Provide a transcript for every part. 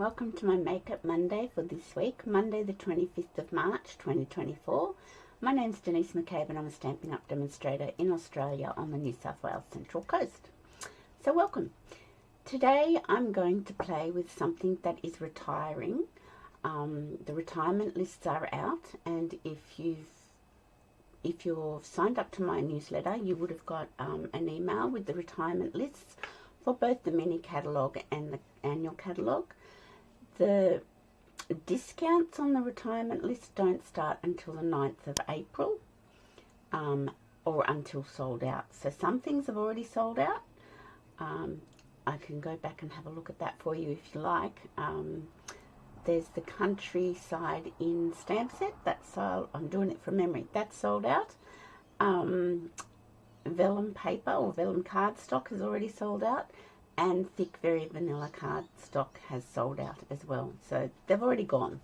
welcome to my Makeup Monday for this week, Monday the 25th of March 2024. My name's Denise McCabe and I'm a Stampin' Up! Demonstrator in Australia on the New South Wales Central Coast. So welcome. Today I'm going to play with something that is retiring. The retirement lists are out, and if you're signed up to my newsletter, you would have got an email with the retirement lists for both the mini catalogue and the annual catalogue. The discounts on the retirement list don't start until the 9th of April or until sold out. So some things have already sold out. I can go back and have a look at that for you if you like. There's the Countryside in stamp set. That's sold. I'm doing it from memory. That's sold out. Vellum paper or vellum cardstock has already sold out, and thick very vanilla cardstock has sold out as well. So they've already gone.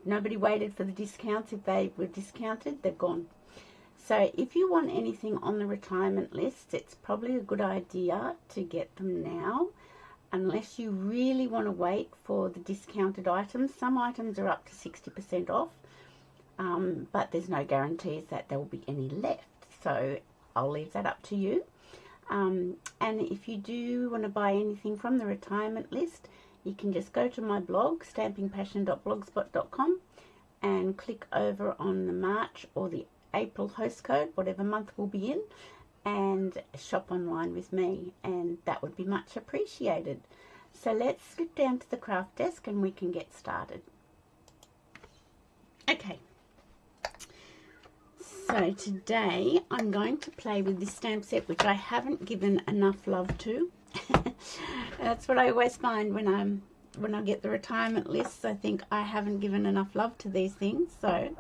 Nobody waited for the discounts. If they were discounted, they're gone. So if you want anything on the retirement list, it's probably a good idea to get them now, unless you really want to wait for the discounted items. Some items are up to 60% off, but there's no guarantees that there will be any left. So I'll leave that up to you. And if you do want to buy anything from the retirement list, you can just go to my blog, stampingpassion.blogspot.com, and click over on the March or the April host code, whatever month we'll be in, and shop online with me, and that would be much appreciated. So let's slip down to the craft desk and we can get started. Okay. So today I'm going to play with this stamp set, which I haven't given enough love to. That's what I always find when I get the retirement lists. I think I haven't given enough love to these things. So,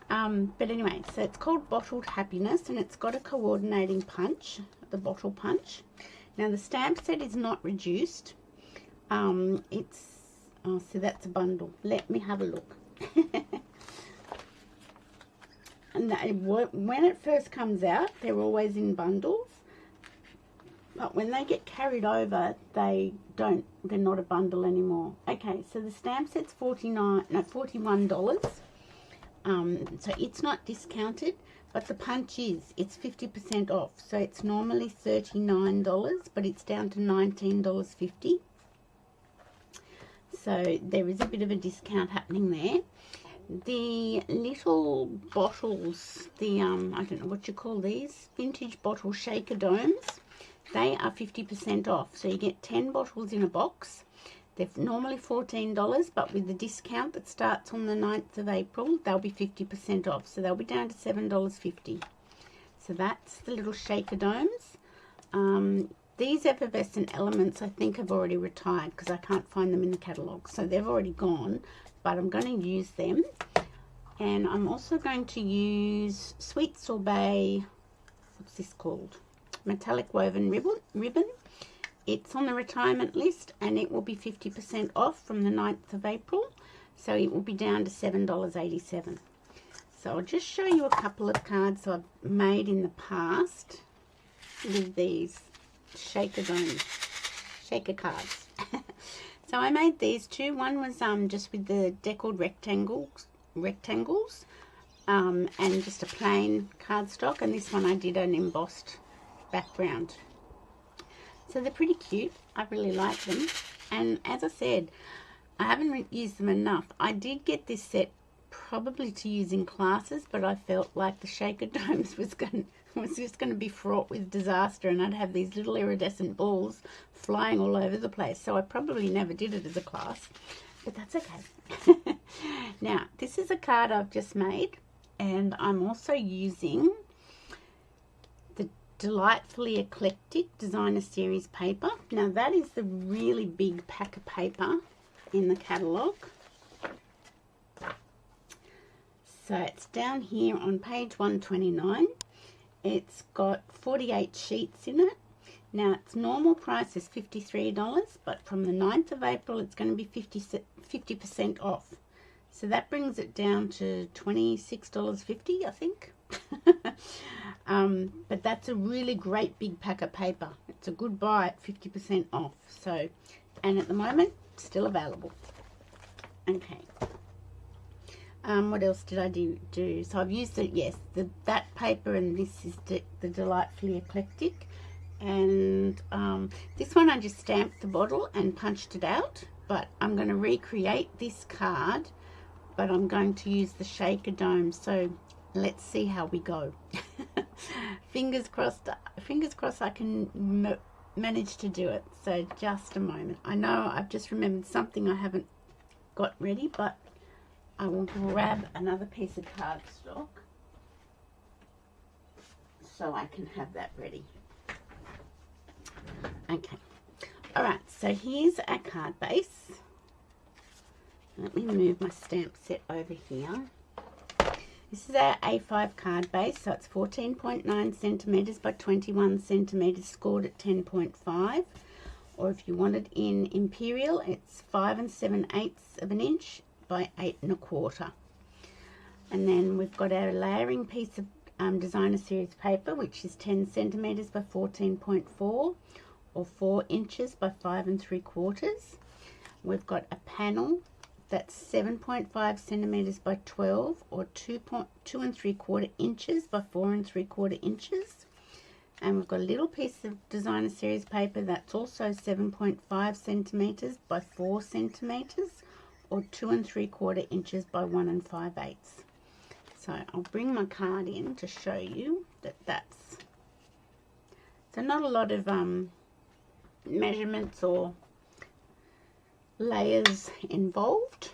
but anyway, so it's called Bottled Happiness, and it's got a coordinating punch, the bottle punch. Now the stamp set is not reduced. So that's a bundle. Let me have a look. And when it first comes out, they're always in bundles, but when they get carried over, they're not a bundle anymore. Okay, so the stamp set's $41. So it's not discounted, but the punch is. It's 50% off. So it's normally $39, but it's down to $19.50. So there is a bit of a discount happening there. The little bottles, the I don't know what you call these, vintage bottle shaker domes, they are 50% off. So you get 10 bottles in a box. They're normally $14, but with the discount that starts on the 9th of April, they'll be 50% off. So they'll be down to $7.50. So that's the little shaker domes. These effervescent elements I think have already retired because I can't find them in the catalogue. So they've already gone, but I'm going to use them. And I'm also going to use Sweet Sorbet, what's this called? Metallic woven ribbon. It's on the retirement list, and it will be 50% off from the 9th of April. So it will be down to $7.87. So I'll just show you a couple of cards I've made in the past with these shaker cards. So I made these two. One was just with the deckled rectangles, and just a plain cardstock, and this one I did an embossed background. So they're pretty cute. I really like them, and as I said, I haven't used them enough. I did get this set probably to use in classes, but I felt like the shaker domes was just going to be fraught with disaster, and I'd have these little iridescent balls flying all over the place. So I probably never did it as a class, but that's okay. Now, this is a card I've just made, and I'm also using the Delightfully Eclectic Designer Series paper. Now, that is the really big pack of paper in the catalogue. So it's down here on page 129. It's got 48 sheets in it. Now, its normal price is $53, but from the 9th of April, it's going to be 50% off. So that brings it down to $26.50, I think. But that's a really great big pack of paper. It's a good buy at 50% off. So, and at the moment, still available. Okay. What else did I do? So I've used it, yes, that paper, and this is the Delightfully Eclectic. And this one I just stamped the bottle and punched it out, but I'm going to recreate this card, but I'm going to use the shaker dome. So let's see how we go. Fingers crossed I can manage to do it. So just a moment. I know I've just remembered something I haven't got ready, but I will grab another piece of cardstock so I can have that ready. Okay, alright, so here's our card base. Let me move my stamp set over here. This is our A5 card base, so it's 14.9 centimetres by 21 centimetres, scored at 10.5. Or if you want it in Imperial, it's 5 7/8 of an inch by 8 1/4. And then we've got our layering piece of Designer Series paper, which is 10 centimetres by 14.4, or 4 inches by 5 3/4. We've got a panel that's 7.5 centimetres by 12, or 2 3/4 inches by 4 3/4 inches. And we've got a little piece of Designer Series paper that's also 7.5 centimetres by 4 centimetres, or 2 3/4 inches by 1 5/8. So I'll bring my card in to show you that's... So not a lot of measurements or layers involved.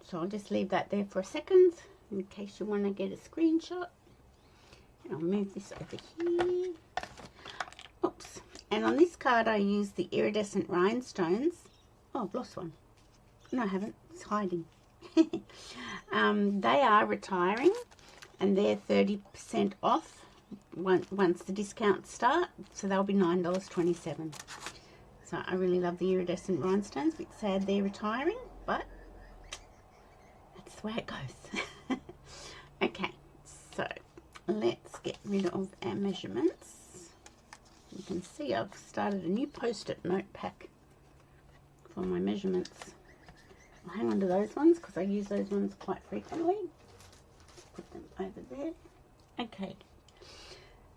So I'll just leave that there for a second in case you want to get a screenshot. And I'll move this over here. Oops. And on this card I use the iridescent rhinestones. Oh, I've lost one. No, I haven't. It's hiding. They are retiring, and they're 30% off once the discounts start, so they'll be $9.27. So I really love the iridescent rhinestones. A bit sad they're retiring, but that's the way it goes. Okay, so let's get rid of our measurements. You can see I've started a new post-it note pack for my measurements. I'll hang on to those ones because I use those ones quite frequently. Put them over there. Okay,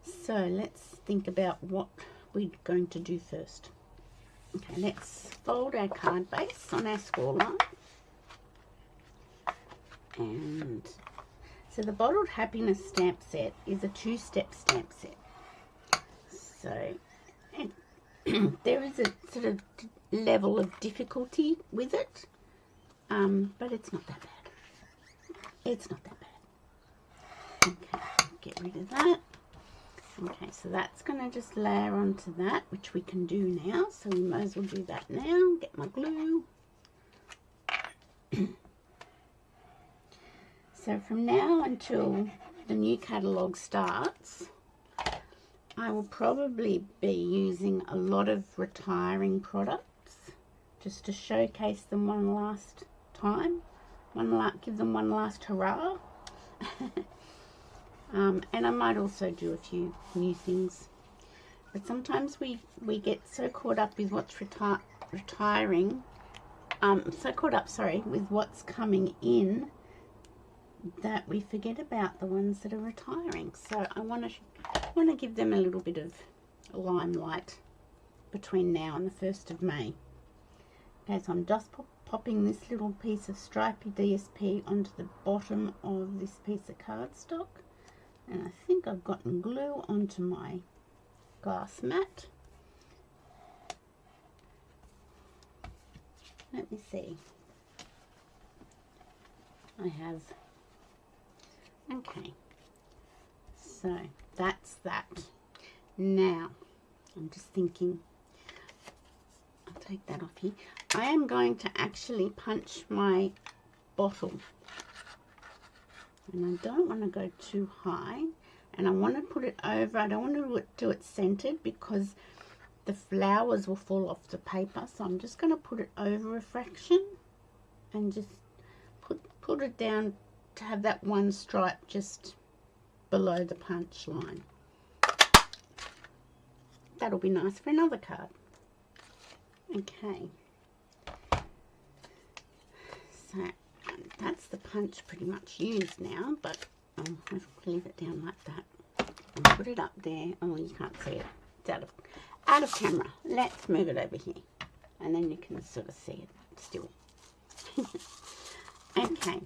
so let's think about what we're going to do first. Okay, let's fold our card base on our score line. And so the Bottled Happiness stamp set is a 2-step stamp set. So there is a sort of level of difficulty with it. But it's not that bad. It's not that bad. Okay, get rid of that. Okay, so that's going to just layer onto that, which we can do now. So we might as well do that now. Get my glue. So from now until the new catalogue starts, I will probably be using a lot of retiring products just to showcase them one last time, give them one last hurrah. And I might also do a few new things, but sometimes we get so caught up with what's retiring, with what's coming in, that we forget about the ones that are retiring. So I want to give them a little bit of limelight between now and the 1st of May. Okay, so I'm just popping this little piece of stripy DSP onto the bottom of this piece of cardstock, and I think I've gotten glue onto my glass mat. Let me see. I have. Okay, so that's that. Now I'm just thinking, I'll take that off here. I am going to actually punch my bottle, and I don't want to go too high, and I want to put it over. I don't want to do it centered because the flowers will fall off the paper, so I'm just going to put it over a fraction and just put it down to have that one stripe just below the punch line. That'll be nice for another card. Okay, So that's the punch pretty much used now, but I'll leave it down like that and put it up there. Oh, you can't see it. It's out of camera. Let's move it over here, and then you can sort of see it still. Okay,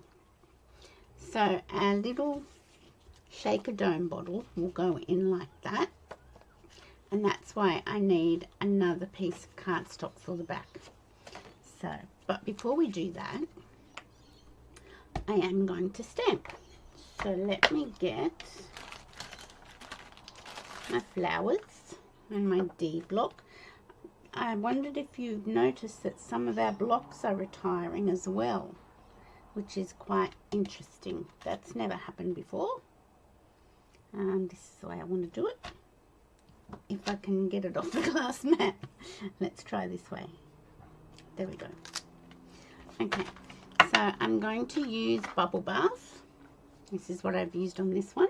so our little shaker dome bottle will go in like that, and that's why I need another piece of cardstock for the back. So, but before we do that, I am going to stamp. So let me get my flowers and my D block. I wondered if you've noticed that some of our blocks are retiring as well, which is quite interesting. That's never happened before. This is the way I want to do it. If I can get it off the glass mat. Let's try this way. There we go. Okay, so I'm going to use Bubble Bath. This is what I've used on this one.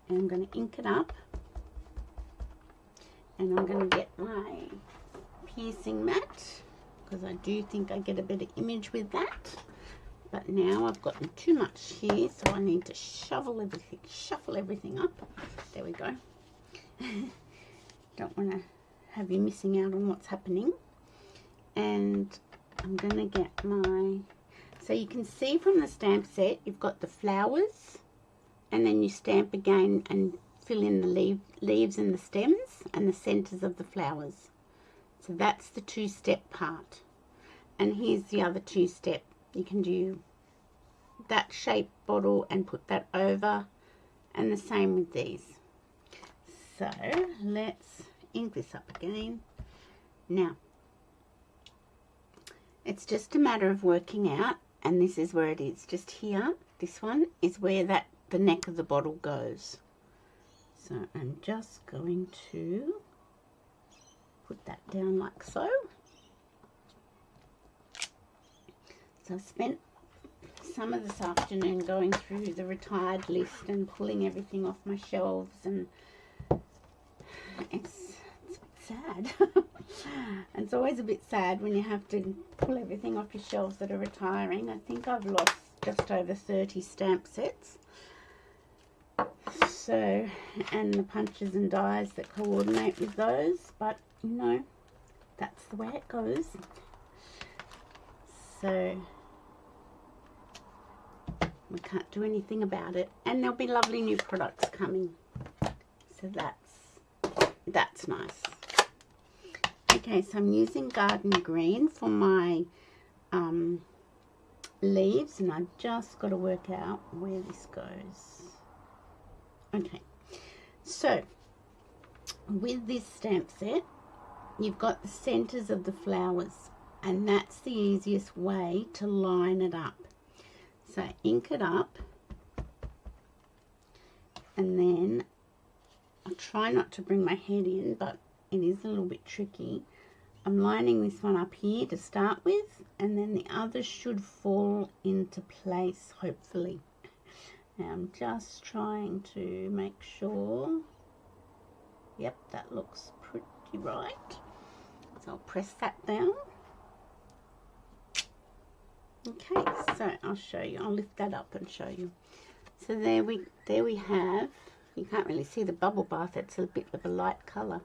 And I'm going to ink it up. And I'm going to get my piercing mat, because I do think I get a better image with that. But now I've gotten too much here, so I need to shuffle everything up. There we go. Don't want to have you missing out on what's happening. And I'm going to get my... So you can see from the stamp set, you've got the flowers, and then you stamp again and fill in the leaves and the stems and the centers of the flowers. So that's the two-step part. And here's the other two-step. You can do that shape bottle and put that over, and the same with these. So let's ink this up again. Now, it's just a matter of working out, and this is where it is. Just here, this one is where the neck of the bottle goes. So I'm just going to put that down like so. So I've spent some of this afternoon going through the retired list and pulling everything off my shelves, and it's sad. It's always a bit sad when you have to pull everything off your shelves that are retiring. I think I've lost just over 30 stamp sets. So, and the punches and dies that coordinate with those, but you know, that's the way it goes. So we can't do anything about it, and there'll be lovely new products coming, so that's nice. Okay, so I'm using Garden Green for my leaves, and I've just got to work out where this goes. Okay, so with this stamp set, you've got the centers of the flowers, and that's the easiest way to line it up. So ink it up, and then I'll try not to bring my head in, but it is a little bit tricky. I'm lining this one up here to start with, and then the others should fall into place, hopefully. Now I'm just trying to make sure. Yep, that looks pretty right. So I'll press that down. Okay, so I'll show you. I'll lift that up and show you. So there we have. You can't really see the bubble bath. It's a bit of a light colour.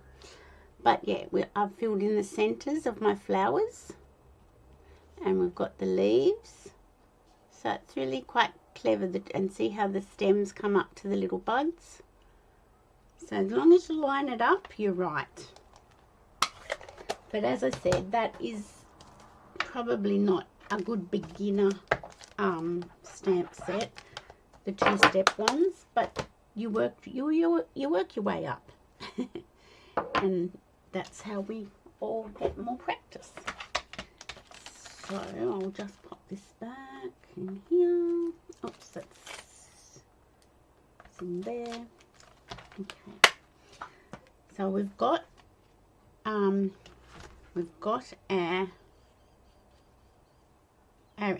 But yeah, I've filled in the centres of my flowers, and we've got the leaves. So it's really quite clever, and see how the stems come up to the little buds. So as long as you line it up, you're right. But as I said, that is probably not a good beginner stamp set, the two-step ones, but you work your way up. And that's how we all get more practice. So I'll just pop this back in here. Oops, that's in there. Okay. So we've got our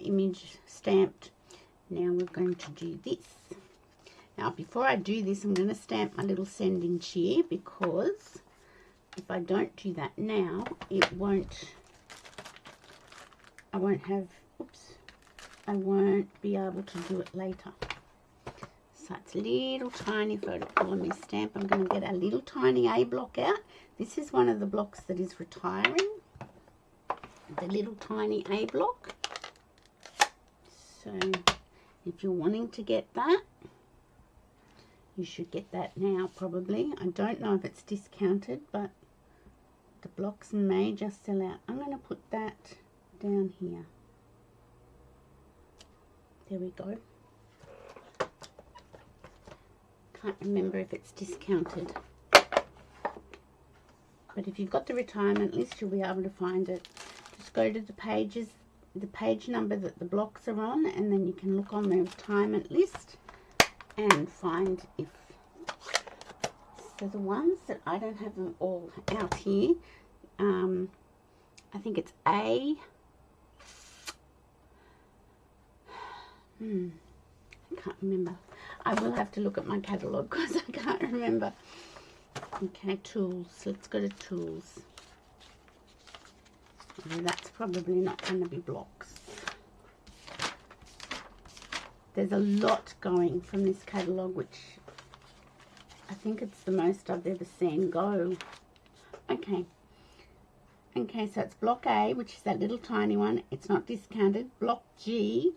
image stamped. Now we're going to do this. Now before I do this, I'm going to stamp my little sending cheer, because if I don't do that now, it won't I won't have, oops, I won't be able to do it later. So it's a little tiny photopolymer stamp. I'm going to get a little tiny A block out. This is one of the blocks that is retiring. The little tiny A block. So if you're wanting to get that, you should get that now probably. I don't know if it's discounted, but the blocks may just sell out. I'm going to put that down here. There we go. Can't remember if it's discounted. But if you've got the retirement list, you'll be able to find it. Just go to the pages, the page number that the blocks are on, and then you can look on the retirement list and find if. So the ones that I don't have them all out here, I think it's A. I can't remember. I will have to look at my catalogue because I can't remember. Okay, tools. Let's go to tools. Well, that's probably not going to be blocks. There's a lot going from this catalogue, which I think it's the most I've ever seen go. Okay. Okay, so it's block A, which is that little tiny one. It's not discounted. Block G,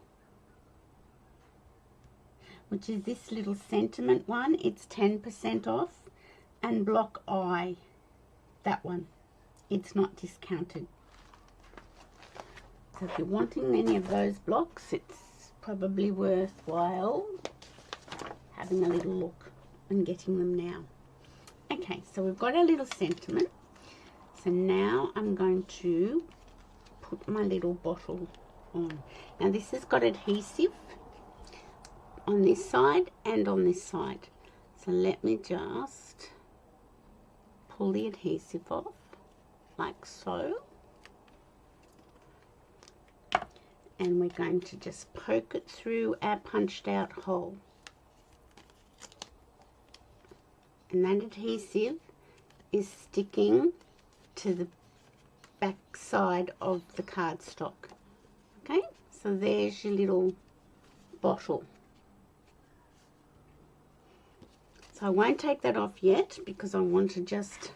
which is this little sentiment one. It's 10% off. And block I, that one. It's not discounted. So if you're wanting any of those blocks, it's probably worthwhile having a little look and getting them now. Okay, so we've got our little sentiment. So now I'm going to put my little bottle on. Now this has got adhesive on this side and on this side. So let me just pull the adhesive off like so. And we're going to just poke it through our punched out hole. And that adhesive is sticking to the back side of the cardstock. Okay, so there's your little bottle. So I won't take that off yet because I want to just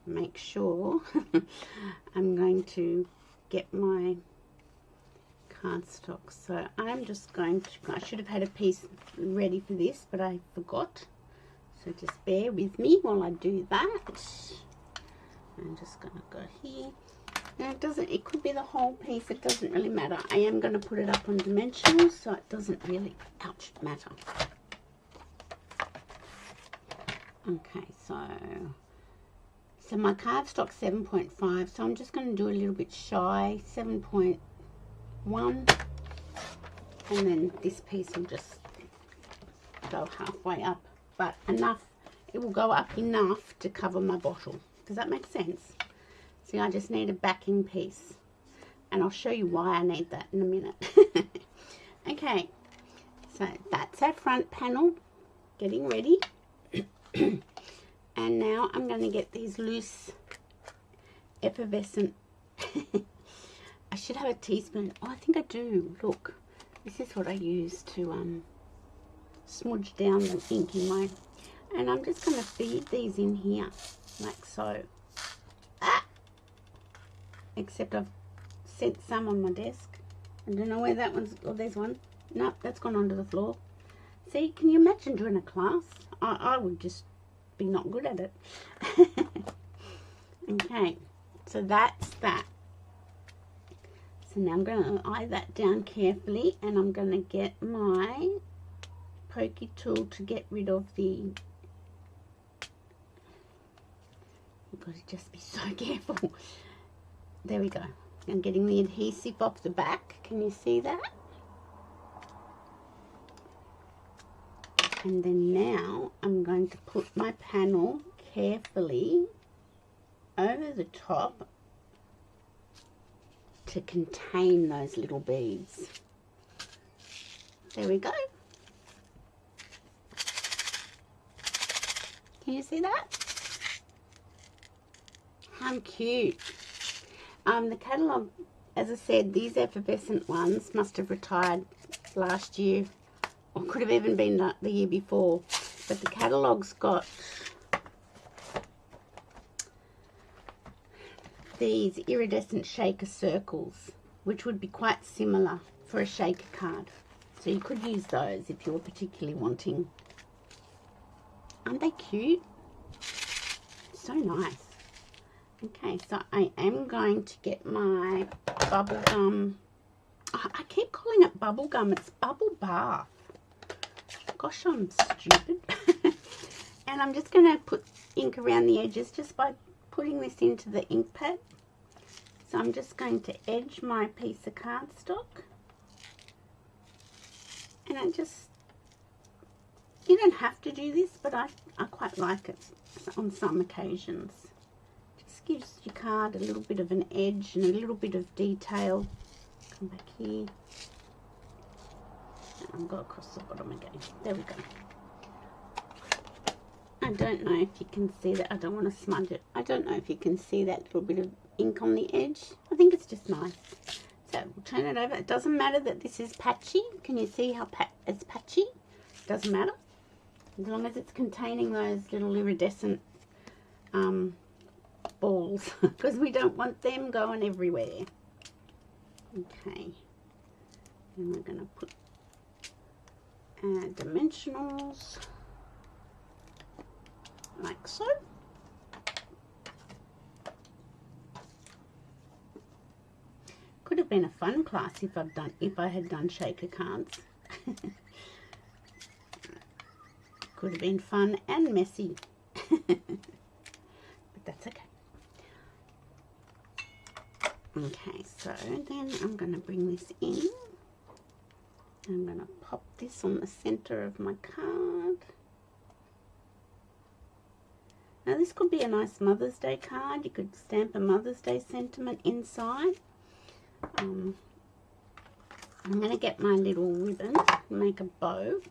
make sure. I'm going to get my cardstock. So I'm just going to, I should have had a piece ready for this, but I forgot. So just bear with me while I do that. I'm just going to go here. Now it could be the whole piece, it doesn't really matter. I am going to put it up on dimensional, so it doesn't really, matter. Okay, so my cardstock's 7.5, so I'm just going to do a little bit shy, 7.1, and then this piece will just go halfway up, but enough, it will go up enough to cover my bottle. Does that make sense? See, I just need a backing piece, and I'll show you why I need that in a minute. Okay, so that's our front panel getting ready. And now I'm going to get these loose effervescent I should have a teaspoon. Oh, I think I do. Look, this is what I use to smudge down the ink in my, and I'm just going to feed these in here like so. Except I've set some on my desk. I don't know where that one's, oh, there's one. Nope, that's gone onto the floor. See, can you imagine doing a class? I would just be not good at it. Okay, so that's that. So now I'm going to eye that down carefully, and I'm going to get my pokey tool to get rid of the, you've got to just be so careful. There we go. I'm getting the adhesive off the back. Can you see that? And then now I'm going to put my panel carefully over the top to contain those little beads. There we go. Can you see that? How cute. The catalogue as I said, these effervescent ones must have retired last year, or could have even been the year before. But the catalogue's got these iridescent shaker circles, which would be quite similar for a shaker card. So you could use those if you were particularly wanting. Aren't they cute? So nice. Okay, so I am going to get my bubble gum. Oh, I keep calling it bubble gum. It's bubble bath. Gosh, I'm stupid. And I'm just going to put ink around the edges just by putting this into the ink pad. So I'm just going to edge my piece of cardstock. And I just, you don't have to do this, but I quite like it on some occasions. Just gives your card a little bit of an edge and a little bit of detail. Come back here. And I'll go across the bottom again. There we go. I don't know if you can see that. I don't want to smudge it. I don't know if you can see that little bit of ink on the edge. I think it's just nice. So we'll turn it over. It doesn't matter that this is patchy. Can you see how it's patchy? Doesn't matter. As long as it's containing those little iridescent balls, because we don't want them going everywhere. Okay. And we're going to put dimensionals like so. Could have been a fun class if I had done shaker cards. Could have been fun and messy. But that's okay. Okay, so then I'm going to bring this in. I'm going to pop this on the center of my card. Now this could be a nice Mother's Day card. You could stamp a Mother's Day sentiment inside. I'm going to get my little ribbon, make a bow.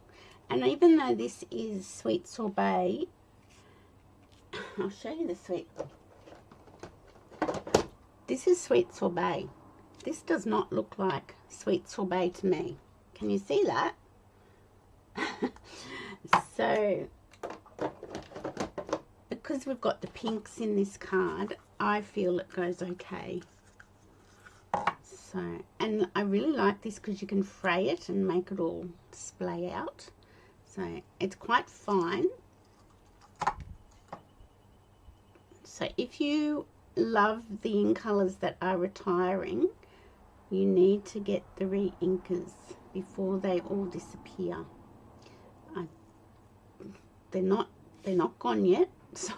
And even though this is sweet sorbet, I'll show you the sweet. This is sweet sorbet. This does not look like sweet sorbet to me. Can you see that? So, because we've got the pinks in this card, I feel it goes okay. So, and I really like this because you can fray it and make it all splay out. So it's quite fine. So if you love the ink colours that are retiring, you need to get the re-inkers before they all disappear. They're not gone yet. So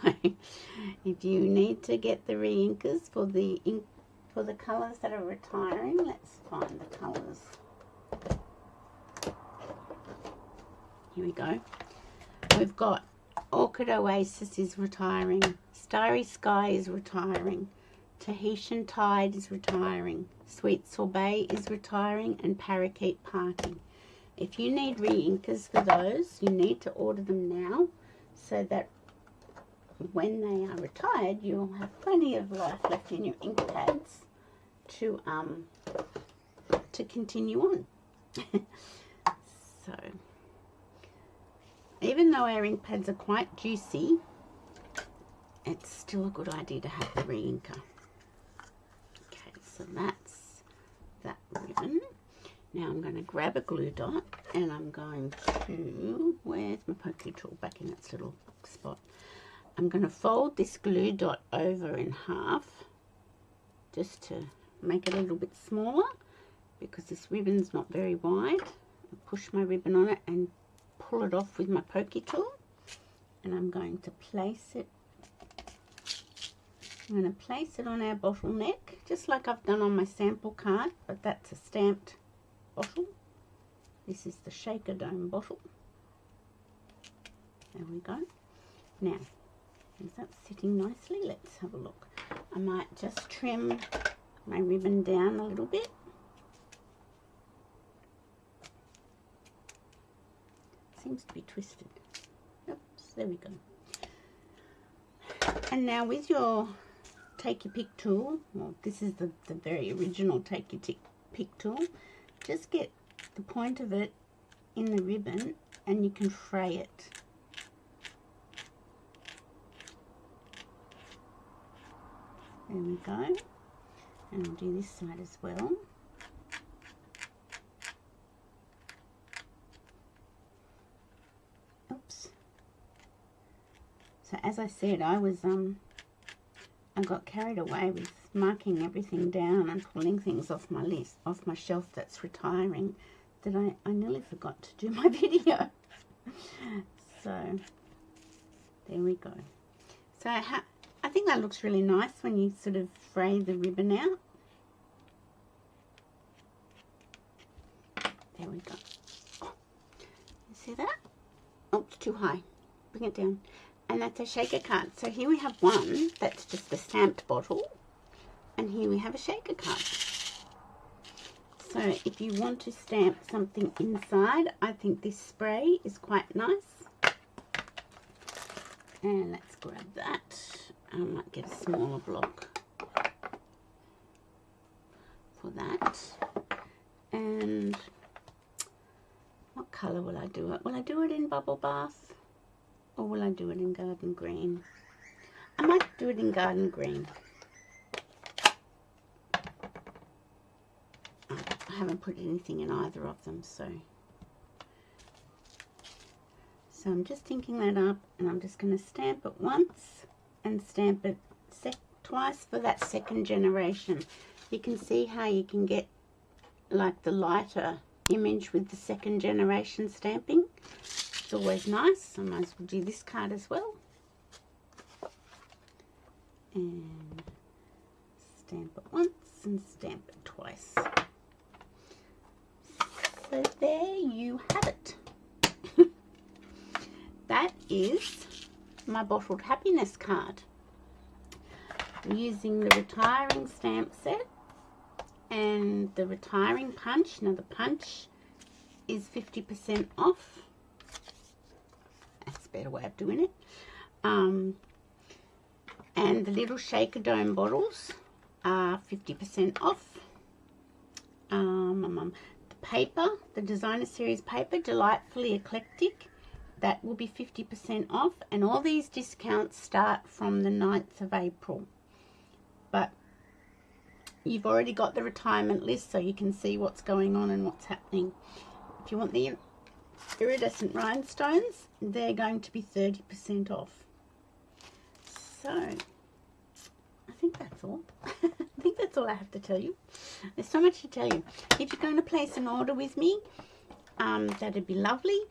if you need to get the re-inkers for the ink, for the colours that are retiring, let's find the colours. Here we go. We've got Orchid Oasis is retiring, Starry Sky is retiring, Tahitian Tide is retiring, Sweet Sorbet is retiring, and Parakeet Party. If you need re-inkers for those, you need to order them now so that when they are retired, you'll have plenty of life left in your ink pads to continue on. So, even though our ink pads are quite juicy, it's still a good idea to have the re-inker. Okay, so that's that ribbon. Now I'm going to grab a glue dot and I'm going to, where's my pokey tool? Back in its little spot. I'm going to fold this glue dot over in half just to make it a little bit smaller because this ribbon's not very wide. I push my ribbon on it and pull it off with my pokey tool, and I'm going to place it. I'm going to place it on our bottleneck just like I've done on my sample card, but that's a stamped bottle. This is the Shaker Dome bottle. There we go. Now, is that sitting nicely? Let's have a look. I might just trim my ribbon down a little bit. Seems to be twisted. Oops, there we go. And now with your take your pick tool. Well, this is the very original take your pick tool. Just get the point of it in the ribbon and you can fray it. There we go. And I'll do this side as well. Oops. So as I said, I got carried away with marking everything down and pulling things off my list, off my shelf that's retiring, that I nearly forgot to do my video. So there we go. So I think that looks really nice when you sort of fray the ribbon out. There we go. Oh, you see that? Oh, it's too high. Bring it down. And that's a shaker card. So here we have one that's just a stamped bottle. And here we have a shaker card. So if you want to stamp something inside, I think this spray is quite nice. And let's grab that. I might get a smaller block for that. And what colour will I do it? Will I do it in Bubble Bath or will I do it in Garden Green? I might do it in Garden Green. I haven't put anything in either of them, so I'm just inking that up, and I'm just going to stamp it once and stamp it twice for that second generation. You can see how you can get like the lighter image with the second generation stamping. It's always nice. I might as well do this card as well. And stamp it once and stamp it twice. So there you have it. That is my Bottled Happiness card. I'm using the retiring stamp set and the retiring punch. Now the punch is 50% off. That's a better way of doing it. And the little shaker dome bottles are 50% off. The paper, the Designer Series paper, Delightfully Eclectic, that will be 50% off, and all these discounts start from the 9th of April. But you've already got the retirement list, so you can see what's going on and what's happening. If you want the iridescent rhinestones, they're going to be 30% off. So I think that's all. I think that's all I have to tell you. There's so much to tell you. If you're going to place an order with me, that'd be lovely.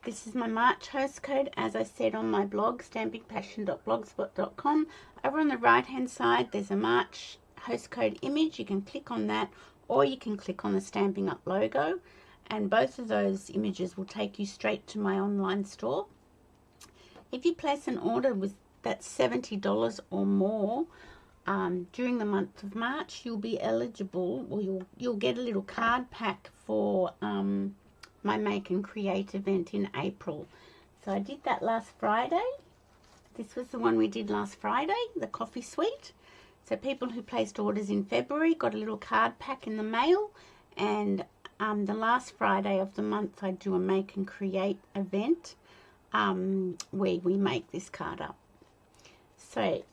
This is my March host code, as I said on my blog, stampingpassion.blogspot.com. Over on the right hand side, there's a March host code image. You can click on that, or you can click on the Stampin' Up logo, and both of those images will take you straight to my online store. If you place an order with that's $70 or more during the month of March, you'll be eligible, or you'll get a little card pack for my Make and Create event in April. So I did that last Friday. This was the one we did last Friday, the coffee suite. So people who placed orders in February got a little card pack in the mail, and the last Friday of the month I do a Make and Create event where we make this card up. So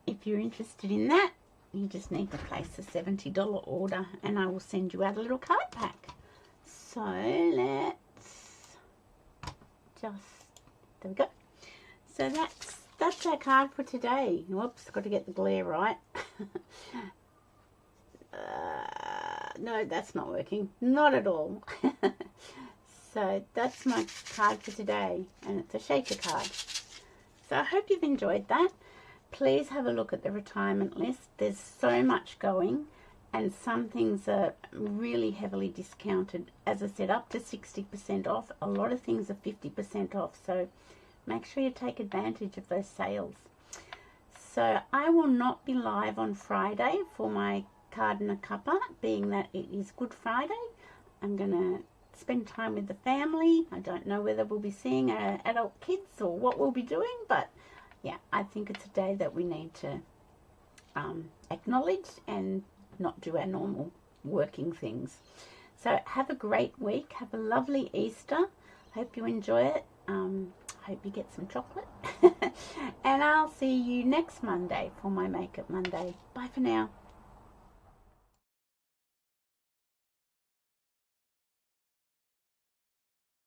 if you're interested in that, you just need to place a $70 order and I will send you out a little card pack. So let's just, there we go. So that's our card for today. Whoops, got to get the glare right. No, that's not working. Not at all. So that's my card for today, and it's a shaker card. So I hope you've enjoyed that. Please have a look at the retirement list. There's so much going, and some things are really heavily discounted. As I said, up to 60% off. A lot of things are 50% off, so make sure you take advantage of those sales. So I will not be live on Friday for my card and a cuppa, being that it is Good Friday. I'm going to spend time with the family. I don't know whether we'll be seeing our adult kids or what we'll be doing, but yeah, I think it's a day that we need to acknowledged and not do our normal working things. So have a great week. Have a lovely Easter. Hope you enjoy it. Hope you get some chocolate. And I'll see you next Monday for my Makeup Monday. Bye for now.